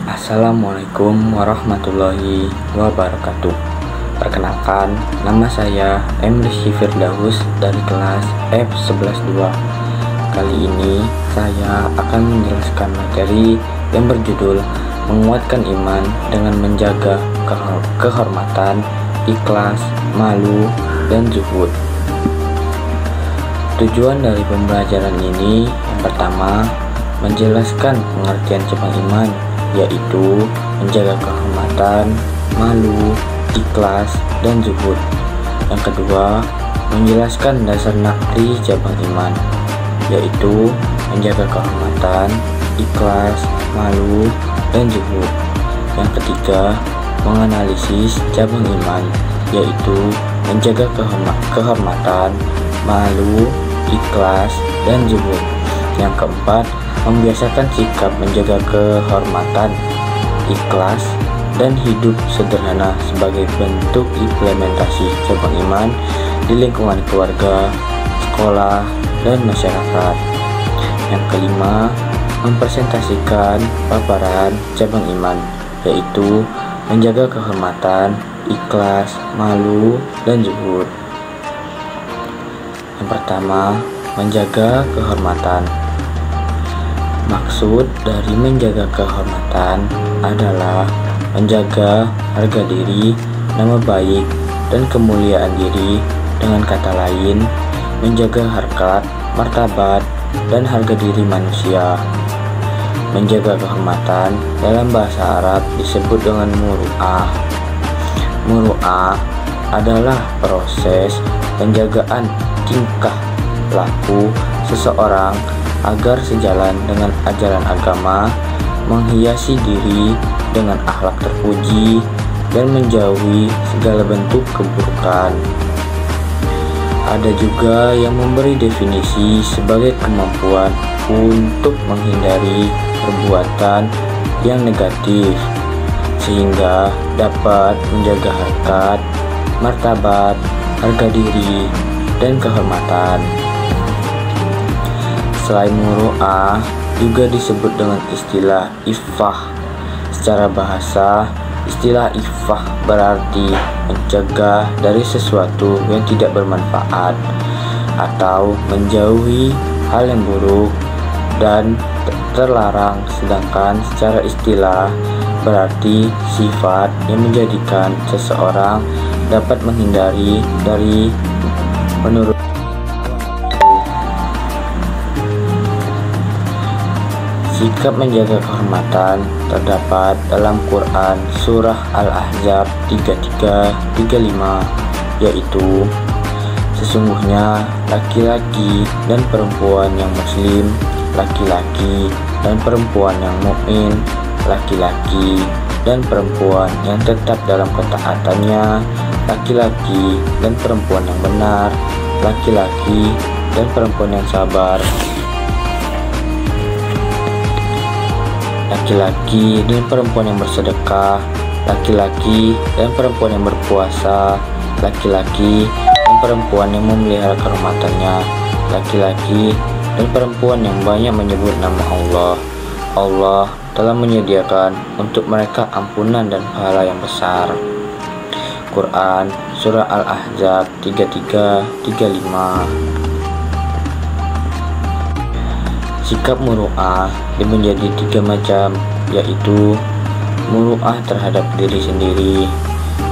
Assalamualaikum warahmatullahi wabarakatuh. Perkenalkan, nama saya M. Rizky Firdaus dari kelas F11-2. Kali ini saya akan menjelaskan materi yang berjudul menguatkan iman dengan menjaga kehormatan, ikhlas, malu, dan zuhud. Tujuan dari pembelajaran ini yang pertama, menjelaskan pengertian cabang iman, yaitu menjaga kehormatan, malu, ikhlas, dan zuhud. Yang kedua, menjelaskan dasar nafsi cabang iman, yaitu menjaga kehormatan, ikhlas, malu, dan zuhud. Yang ketiga, menganalisis cabang iman, yaitu menjaga kehormatan, malu, ikhlas, dan zuhud. Yang keempat, membiasakan sikap menjaga kehormatan, ikhlas, dan hidup sederhana sebagai bentuk implementasi cabang iman di lingkungan keluarga, sekolah, dan masyarakat. Yang kelima, mempresentasikan paparan cabang iman, yaitu menjaga kehormatan, ikhlas, malu, dan zuhud. Yang pertama, menjaga kehormatan. Maksud dari menjaga kehormatan adalah menjaga harga diri, nama baik, dan kemuliaan diri. Dengan kata lain, menjaga harkat, martabat, dan harga diri manusia. Menjaga kehormatan dalam bahasa Arab disebut dengan muru'ah. Muru'ah adalah proses penjagaan tingkah laku seseorang agar sejalan dengan ajaran agama, menghiasi diri dengan akhlak terpuji, dan menjauhi segala bentuk keburukan. Ada juga yang memberi definisi sebagai kemampuan untuk menghindari perbuatan yang negatif, sehingga dapat menjaga harkat, martabat, harga diri, dan kehormatan. Selain muru'ah, juga disebut dengan istilah iffah. Secara bahasa, istilah iffah berarti mencegah dari sesuatu yang tidak bermanfaat atau menjauhi hal yang buruk dan terlarang, sedangkan secara istilah berarti sifat yang menjadikan seseorang dapat menghindari dari menurut. Sikap menjaga kehormatan terdapat dalam Quran Surah Al-Ahzab 33-35, yaitu sesungguhnya laki-laki dan perempuan yang muslim, laki-laki dan perempuan yang mukmin, laki-laki dan perempuan yang tetap dalam ketaatannya, laki-laki dan perempuan yang benar, laki-laki dan perempuan yang sabar, laki-laki dan perempuan yang bersedekah, laki-laki dan perempuan yang berpuasa, laki-laki dan perempuan yang memelihara kehormatannya, laki-laki dan perempuan yang banyak menyebut nama Allah. Allah telah menyediakan untuk mereka ampunan dan pahala yang besar. Quran Surah Al-Ahzab 33-35. Sikap muru'ah menjadi 3 macam, yaitu muru'ah terhadap diri sendiri.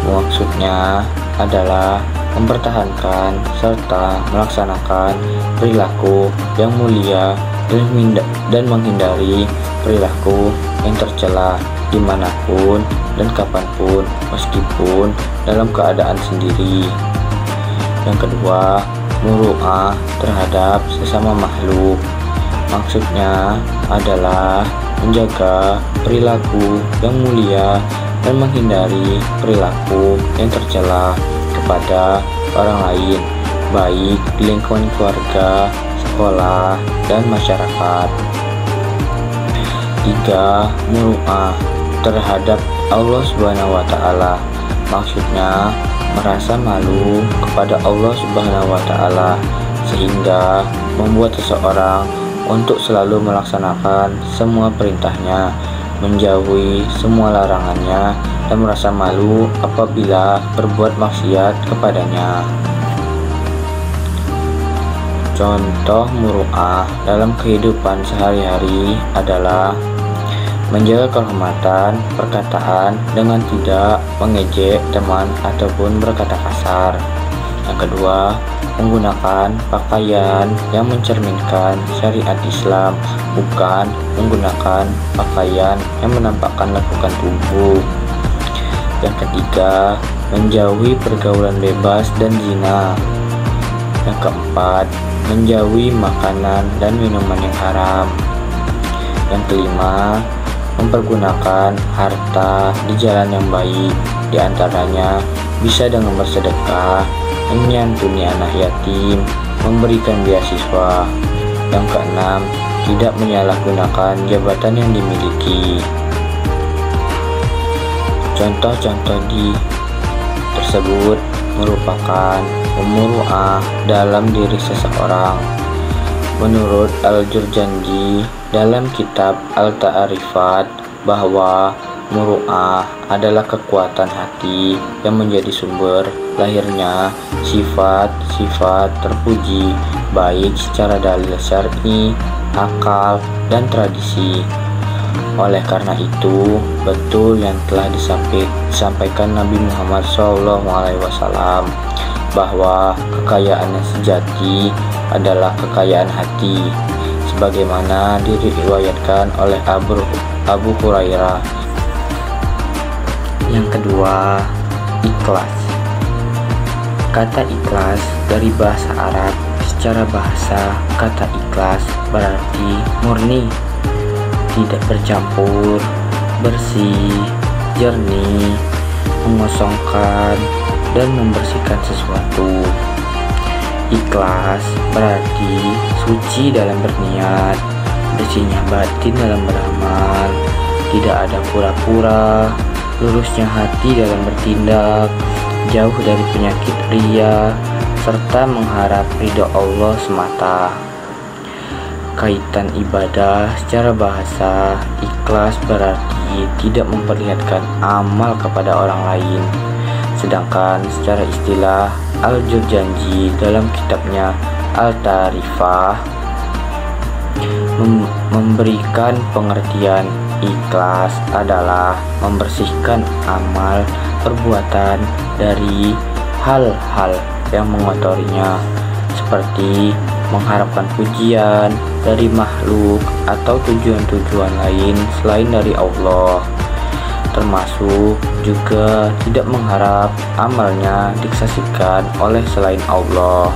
Maksudnya adalah mempertahankan serta melaksanakan perilaku yang mulia dan menghindari perilaku yang tercela dimanapun dan kapanpun, meskipun dalam keadaan sendiri. Yang kedua, muru'ah terhadap sesama makhluk. Maksudnya adalah menjaga perilaku yang mulia dan menghindari perilaku yang tercela kepada orang lain, baik di lingkungan keluarga, sekolah, dan masyarakat. 3. Muru'ah terhadap Allah Subhanahu wa Ta'ala. Maksudnya merasa malu kepada Allah Subhanahu wa Ta'ala, sehingga membuat seseorang untuk selalu melaksanakan semua perintahnya menjauhi semua larangannya, dan merasa malu apabila berbuat maksiat kepadanya. Contoh muru'ah dalam kehidupan sehari-hari adalah menjaga kehormatan perkataan dengan tidak mengejek teman ataupun berkata kasar. Yang kedua, menggunakan pakaian yang mencerminkan syariat Islam, bukan menggunakan pakaian yang menampakkan lekukan tubuh. Yang ketiga, menjauhi pergaulan bebas dan zina. Yang keempat, menjauhi makanan dan minuman yang haram. Yang kelima, mempergunakan harta di jalan yang baik, di antaranya bisa dengan bersedekah, menyantuni anak yatim, memberikan beasiswa. Yang keenam, tidak menyalahgunakan jabatan yang dimiliki. Contoh-contoh di tersebut merupakan muru'ah dalam diri seseorang. Menurut Al-Jurjanji dalam kitab Al-Ta'arifat bahwa muru'ah adalah kekuatan hati yang menjadi sumber lahirnya sifat-sifat terpuji, baik secara dalil syar'i, akal, dan tradisi. Oleh karena itu, betul yang telah disampaikan Nabi Muhammad SAW bahwa kekayaan yang sejati adalah kekayaan hati, sebagaimana diriwayatkan oleh Abu Hurairah. Yang kedua, ikhlas. Kata ikhlas dari bahasa Arab, secara bahasa kata ikhlas berarti murni, tidak bercampur, bersih, jernih, mengosongkan, dan membersihkan sesuatu. Ikhlas berarti suci dalam berniat, bersihnya batin dalam beramal, tidak ada pura-pura, lurusnya hati dalam bertindak, jauh dari penyakit riya, serta mengharap ridho Allah semata. Kaitan ibadah secara bahasa, ikhlas berarti tidak memperlihatkan amal kepada orang lain. Sedangkan secara istilah, Al-Jurjanji dalam kitabnya Al-Ta'rifah memberikan pengertian ikhlas adalah membersihkan amal perbuatan dari hal-hal yang mengotorinya, seperti mengharapkan pujian dari makhluk atau tujuan-tujuan lain selain dari Allah, termasuk juga tidak mengharap amalnya disaksikan oleh selain Allah.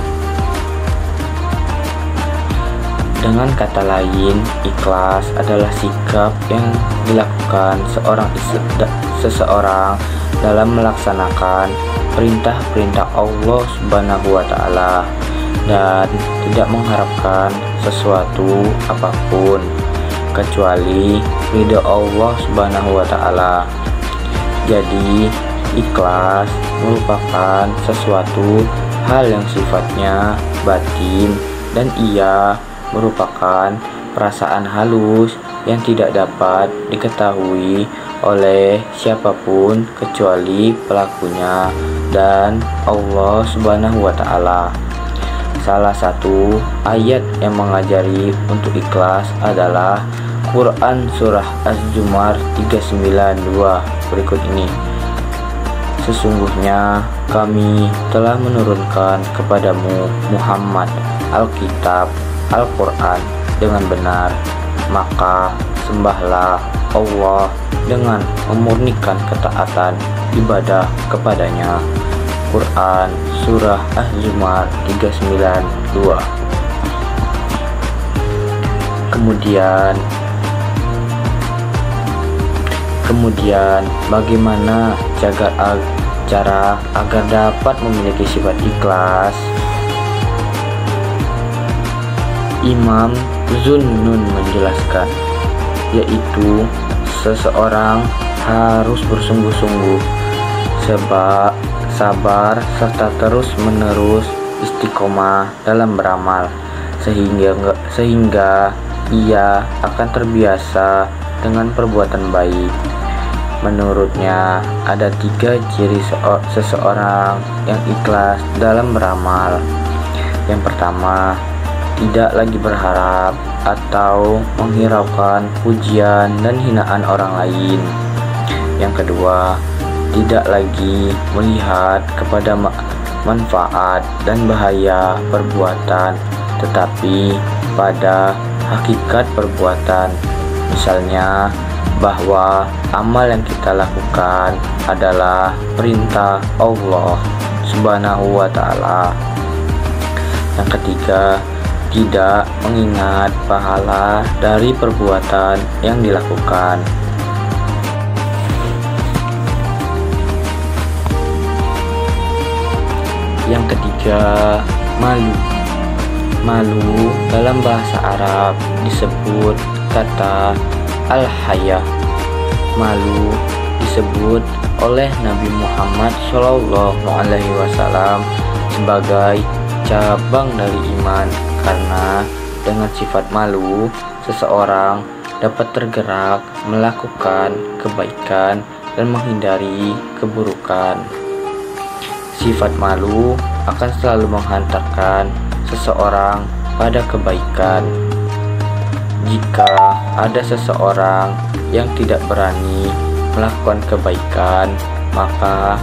Dengan kata lain, ikhlas adalah sikap yang dilakukan seseorang dalam melaksanakan perintah-perintah Allah Subhanahu wa Ta'ala dan tidak mengharapkan sesuatu apapun kecuali ridho Allah Subhanahu wa Ta'ala. Jadi, ikhlas merupakan sesuatu hal yang sifatnya batin, dan ia merupakan perasaan halus yang tidak dapat diketahui oleh siapapun kecuali pelakunya dan Allah Subhanahu wa Ta'ala. Salah satu ayat yang mengajari untuk ikhlas adalah Quran Surah Az-Zumar 392 berikut ini. Sesungguhnya kami telah menurunkan kepadamu Muhammad Alkitab Al-Quran dengan benar, maka sembahlah Allah dengan memurnikan ketaatan ibadah kepadanya. Quran Surah Az-Zumar 392. Kemudian bagaimana cara agar dapat memiliki sifat ikhlas? Imam Zunnun menjelaskan, yaitu seseorang harus bersungguh-sungguh, sabar serta terus-menerus istiqomah dalam beramal, sehingga ia akan terbiasa dengan perbuatan baik. Menurutnya, ada 3 ciri seseorang yang ikhlas dalam beramal. Yang pertama, tidak lagi berharap atau menghiraukan pujian dan hinaan orang lain. Yang kedua, tidak lagi melihat kepada manfaat dan bahaya perbuatan, tetapi pada hakikat perbuatan. Misalnya, bahwa amal yang kita lakukan adalah perintah Allah Subhanahu wa Ta'ala. Yang ketiga, tidak mengingat pahala dari perbuatan yang dilakukan. Yang ketiga, malu. Malu dalam bahasa Arab disebut kata al-haya. Malu disebut oleh Nabi Muhammad SAW sebagai cabang dari iman, karena dengan sifat malu seseorang dapat tergerak melakukan kebaikan dan menghindari keburukan. Sifat malu akan selalu menghantarkan seseorang pada kebaikan. Jika ada seseorang yang tidak berani melakukan kebaikan, maka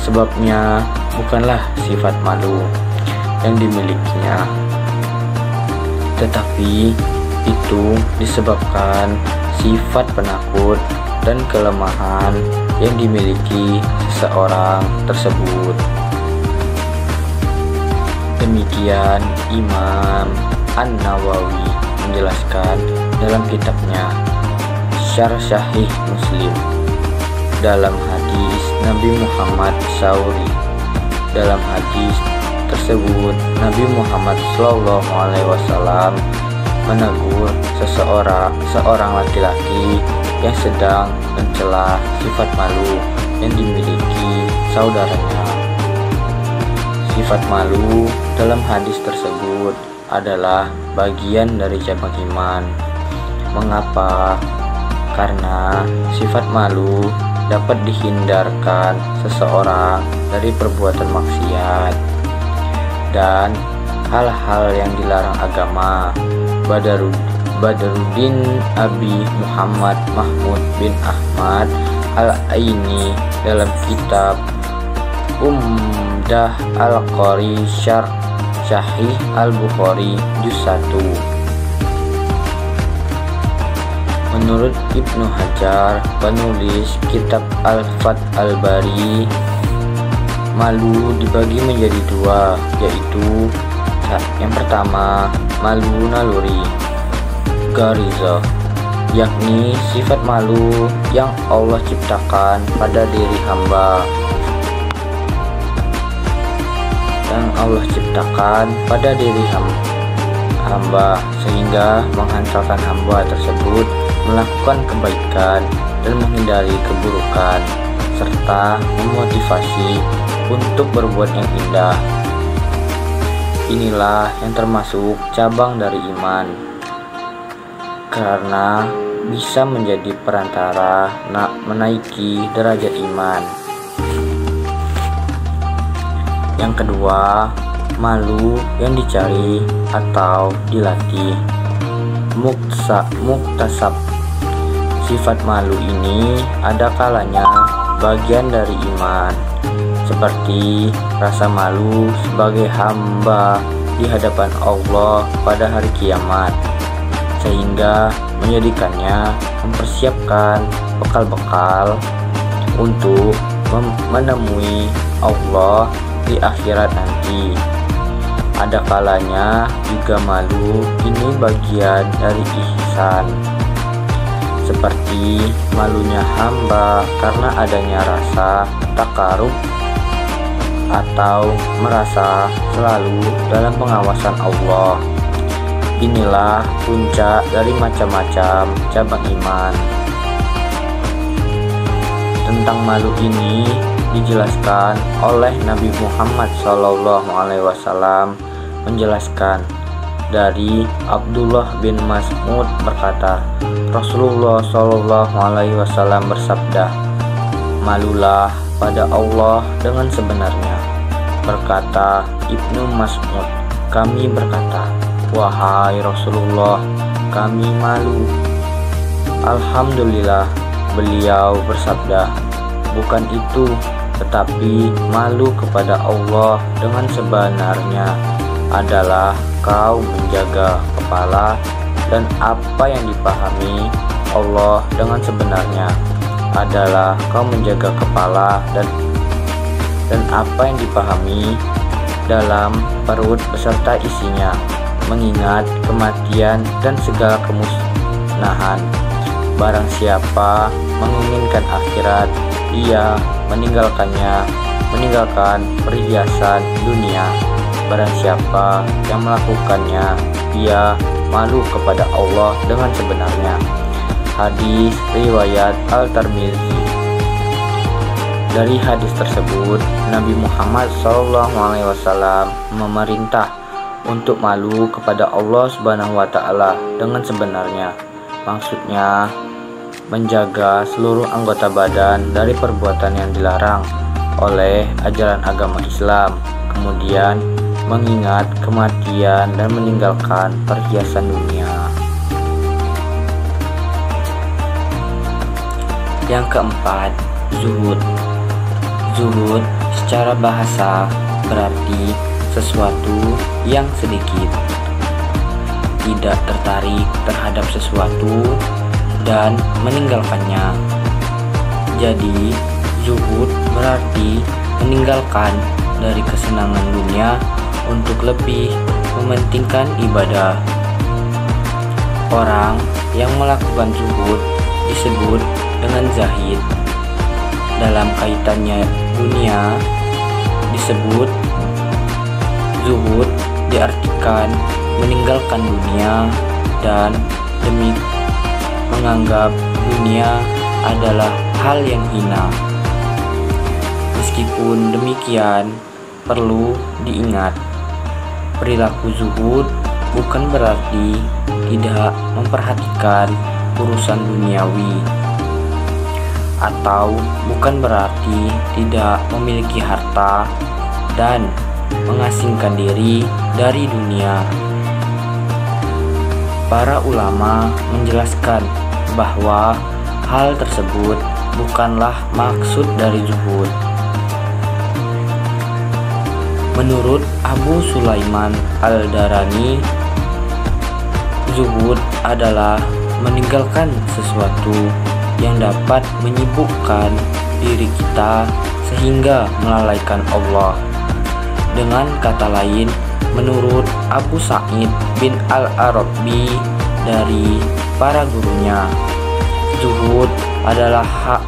sebabnya bukanlah sifat malu yang dimilikinya, tetapi itu disebabkan sifat penakut dan kelemahan yang dimiliki seseorang tersebut. Demikian Imam An-Nawawi menjelaskan dalam kitabnya Syarh Sahih Muslim dalam hadis Nabi Muhammad SAW. Dalam hadis tersebut Nabi Muhammad SAW menegur seorang laki-laki yang sedang mencela sifat malu yang dimiliki saudaranya. Sifat malu dalam hadis tersebut adalah bagian dari cabang iman. Mengapa? Karena sifat malu dapat dihindarkan seseorang dari perbuatan maksiat dan hal-hal yang dilarang agama. Badruddin Abi Muhammad Mahmud bin Ahmad Al-Aini dalam kitab Umdah Al-Qari Syarh Sahih Al-Bukhari Juz 1. Menurut Ibnu Hajar, penulis kitab Al-Fath Al-Bari, malu dibagi menjadi 2, yaitu yang pertama, malu naluri gharizah, yakni sifat malu yang Allah ciptakan pada diri hamba. Sehingga menghantarkan hamba tersebut melakukan kebaikan dan menghindari keburukan, serta memotivasi untuk berbuat yang indah. Inilah yang termasuk cabang dari iman, karena bisa menjadi perantara menaiki derajat iman. Yang kedua, malu yang dicari atau dilatih, muktasab. Sifat malu ini ada kalanya bagian dari iman, seperti rasa malu sebagai hamba di hadapan Allah pada hari kiamat, sehingga menjadikannya mempersiapkan bekal-bekal untuk menemui Allah di akhirat nanti. Ada kalanya juga malu ini bagian dari ihsan, seperti malunya hamba karena adanya rasa takarub atau merasa selalu dalam pengawasan Allah. Inilah puncak dari macam-macam cabang iman. Tentang malu ini dijelaskan oleh Nabi Muhammad SAW menjelaskan dari Abdullah bin Mas'ud berkata, Rasulullah Shallallahu Alaihi Wasallam bersabda, "Malulah pada Allah dengan sebenarnya." Berkata Ibnu Mas'ud, kami berkata, "Wahai Rasulullah, kami malu." Alhamdulillah, beliau bersabda, "Bukan itu, tetapi malu kepada Allah dengan sebenarnya adalah kau menjaga kepala, dan apa yang dipahami Allah dengan sebenarnya adalah kau menjaga kepala dan apa yang dipahami dalam perut beserta isinya, mengingat kematian dan segala kemusnahan. Barang siapa menginginkan akhirat, ia meninggalkan perhiasan dunia. Barang siapa yang melakukannya, ia malu kepada Allah dengan sebenarnya." Hadis riwayat Al-Tirmidzi. Dari hadis tersebut, Nabi Muhammad SAW memerintah untuk malu kepada Allah Subhanahu wa Ta'ala dengan sebenarnya. Maksudnya, menjaga seluruh anggota badan dari perbuatan yang dilarang oleh ajaran agama Islam, kemudian mengingat kematian dan meninggalkan perhiasan dunia. Yang keempat, zuhud. Zuhud secara bahasa berarti sesuatu yang sedikit, tidak tertarik terhadap sesuatu dan meninggalkannya. Jadi, zuhud berarti meninggalkan dari kesenangan dunia untuk lebih mementingkan ibadah. Orang yang melakukan zuhud disebut dengan zahid. Dalam kaitannya dunia disebut zuhud, diartikan meninggalkan dunia dan demi menganggap dunia adalah hal yang hina. Meskipun demikian, perlu diingat, perilaku zuhud bukan berarti tidak memperhatikan urusan duniawi, atau bukan berarti tidak memiliki harta dan mengasingkan diri dari dunia. Para ulama menjelaskan bahwa hal tersebut bukanlah maksud dari zuhud. Menurut Abu Sulaiman Al-Darani, zuhud adalah meninggalkan sesuatu yang dapat menyibukkan diri kita sehingga melalaikan Allah. Dengan kata lain, menurut Abu Sa'id bin Al-Arabi dari para gurunya, zuhud adalah hak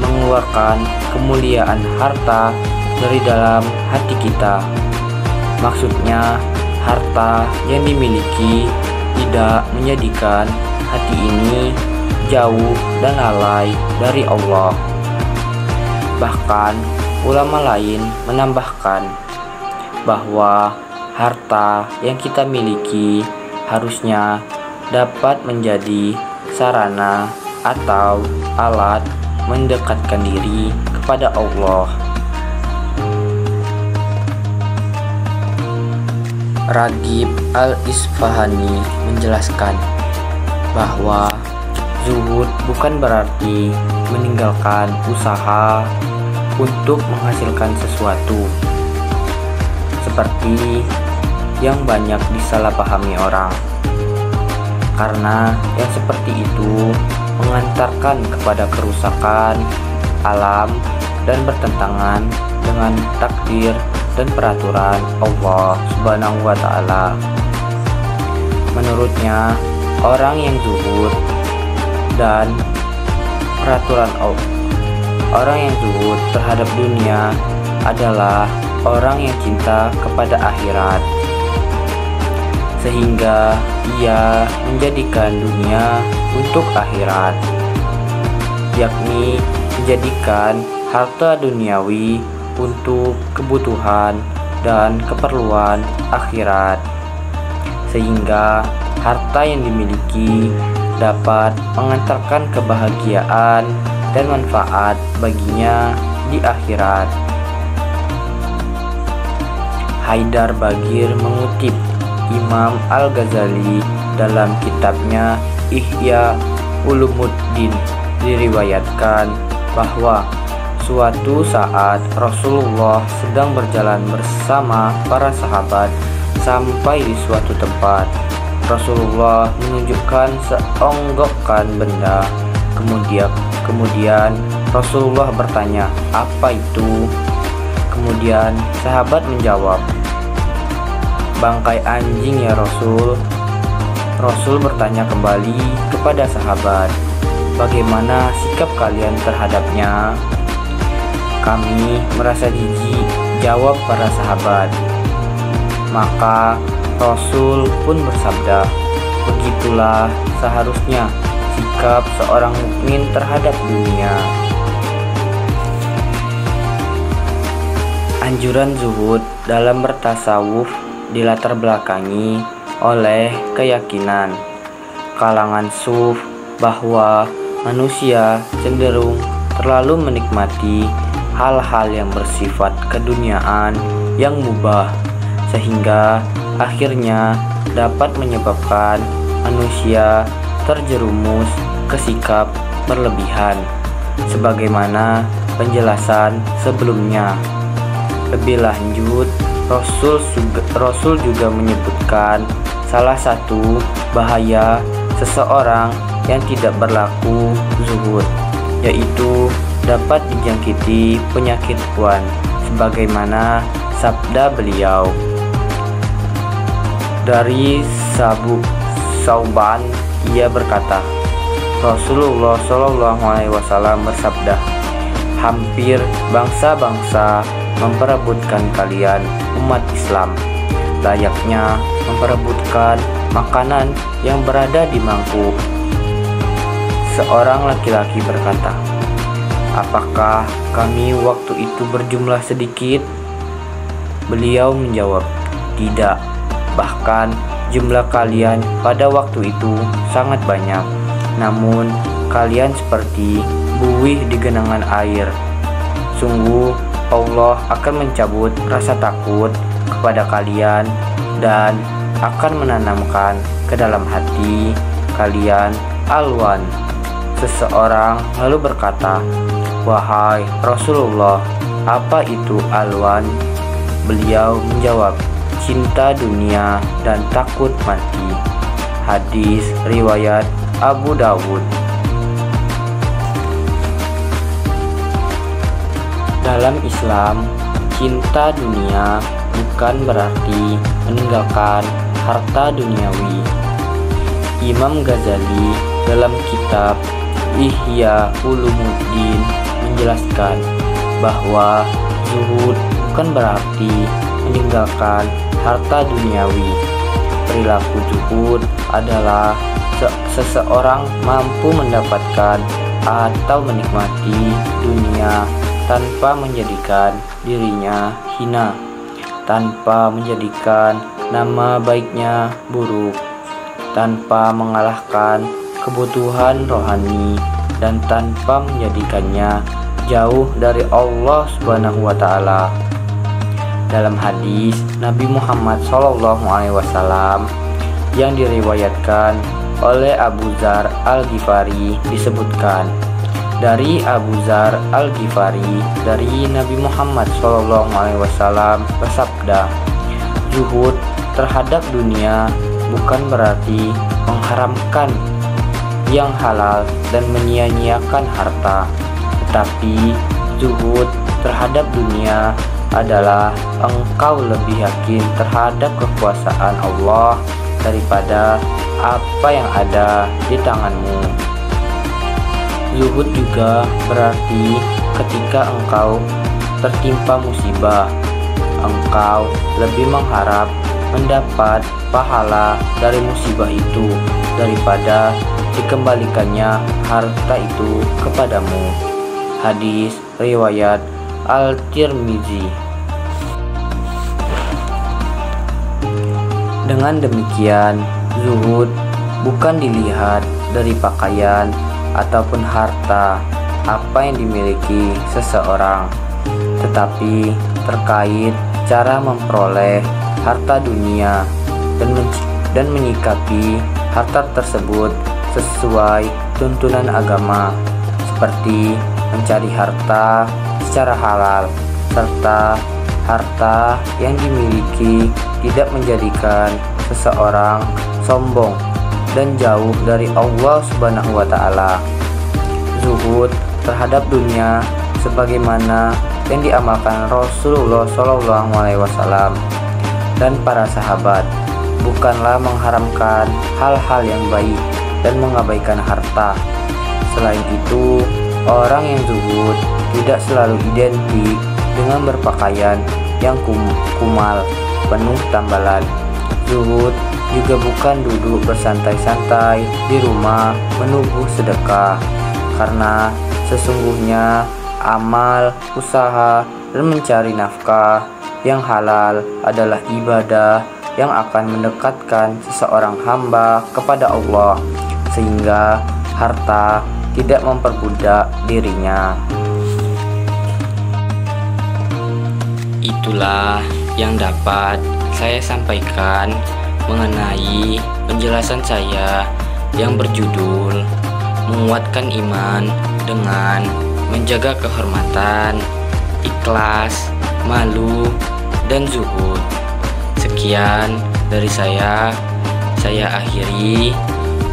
mengeluarkan kemuliaan harta dari dalam hati kita. Maksudnya, harta yang dimiliki tidak menjadikan hati ini jauh dan lalai dari Allah. Bahkan, ulama lain menambahkan bahwa harta yang kita miliki harusnya dapat menjadi sarana atau alat mendekatkan diri kepada Allah. Ragib Al-Isfahani menjelaskan bahwa zuhud bukan berarti meninggalkan usaha untuk menghasilkan sesuatu, seperti yang banyak disalahpahami orang. Karena yang seperti itu mengantarkan kepada kerusakan alam dan bertentangan dengan takdir dan peraturan Allah Subhanahu wa Ta'ala. Menurutnya, orang yang zuhud dan peraturan Allah, orang yang zuhud terhadap dunia adalah orang yang cinta kepada akhirat, sehingga ia menjadikan dunia untuk akhirat, yakni menjadikan harta duniawi untuk kebutuhan dan keperluan akhirat, sehingga harta yang dimiliki dapat mengantarkan kebahagiaan dan manfaat baginya di akhirat. Haidar Bagir mengutip Imam Al-Ghazali dalam kitabnya Ihya Ulumuddin. Diriwayatkan bahwa suatu saat Rasulullah sedang berjalan bersama para sahabat sampai di suatu tempat. Rasulullah menunjukkan seonggokan benda. Kemudian Rasulullah bertanya, "Apa itu?" Kemudian sahabat menjawab, "Bangkai anjing ya Rasul." Rasul bertanya kembali kepada sahabat, "Bagaimana sikap kalian terhadapnya?" "Kami merasa jijik," jawab para sahabat. Maka Rasul pun bersabda, "Begitulah seharusnya sikap seorang mukmin terhadap dunia." Anjuran zuhud dalam bertasawuf dilatar belakangi oleh keyakinan kalangan suf bahwa manusia cenderung terlalu menikmati hal-hal yang bersifat keduniaan yang mubah, sehingga akhirnya dapat menyebabkan manusia terjerumus ke sikap berlebihan, sebagaimana penjelasan sebelumnya. Lebih lanjut, Rasul juga menyebutkan salah satu bahaya seseorang yang tidak berlaku zuhud, yaitu dapat dijangkiti penyakit wan, sebagaimana sabda beliau. Dari Sauban, ia berkata, Rasulullah SAW bersabda, "Hampir bangsa-bangsa memperebutkan kalian umat Islam, layaknya memperebutkan makanan yang berada di mangkuk." Seorang laki-laki berkata, "Apakah kami waktu itu berjumlah sedikit?" Beliau menjawab, "Tidak, bahkan jumlah kalian pada waktu itu sangat banyak, namun kalian seperti buih di genangan air. Sungguh Allah akan mencabut rasa takut kepada kalian dan akan menanamkan ke dalam hati kalian alwan." Seseorang lalu berkata, "Wahai Rasulullah, apa itu alwan?" Beliau menjawab, "Cinta dunia dan takut mati." Hadis riwayat Abu Dawud. Dalam Islam, cinta dunia bukan berarti meninggalkan harta duniawi. Imam Ghazali dalam kitab Ihya Ulumuddin menjelaskan bahwa zuhud bukan berarti meninggalkan harta duniawi. Perilaku zuhud adalah seseorang mampu mendapatkan atau menikmati dunia tanpa menjadikan dirinya hina, tanpa menjadikan nama baiknya buruk, tanpa mengalahkan kebutuhan rohani, dan tanpa menjadikannya jauh dari Allah Subhanahu wa Ta'ala. Dalam hadis Nabi Muhammad SAW yang diriwayatkan oleh Abu Dzar Al-Ghifari disebutkan, dari Abu Dzar Al-Ghifari dari Nabi Muhammad SAW bersabda, "Zuhud terhadap dunia bukan berarti mengharamkan yang halal dan menyia-nyiakan harta, tetapi zuhud terhadap dunia adalah engkau lebih yakin terhadap kekuasaan Allah daripada apa yang ada di tanganmu." Zuhud juga berarti ketika engkau tertimpa musibah, engkau lebih mengharap mendapat pahala dari musibah itu daripada dikembalikannya harta itu kepadamu. Hadis riwayat Al-Tirmizi. Dengan demikian, zuhud bukan dilihat dari pakaian ataupun harta apa yang dimiliki seseorang, tetapi terkait cara memperoleh harta dunia dan menyikapi harta tersebut sesuai tuntunan agama, seperti mencari harta secara halal, serta harta yang dimiliki tidak menjadikan seseorang sombong dan jauh dari Allah Subhanahu wa Ta'ala. Zuhud terhadap dunia sebagaimana yang diamalkan Rasulullah SAW dan para sahabat, bukanlah mengharamkan hal-hal yang baik dan mengabaikan harta. Selain itu, orang yang zuhud tidak selalu identik dengan berpakaian yang kumal, penuh tambalan. Zuhud juga bukan duduk bersantai-santai di rumah menunggu sedekah, karena sesungguhnya amal, usaha, dan mencari nafkah yang halal adalah ibadah yang akan mendekatkan seseorang hamba kepada Allah, sehingga harta tidak memperbudak dirinya. Itulah yang dapat saya sampaikan mengenai penjelasan saya yang berjudul menguatkan iman dengan menjaga kehormatan, ikhlas, malu, dan zuhud. Sekian dari saya akhiri.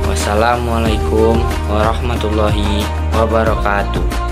Wassalamualaikum warahmatullahi wabarakatuh.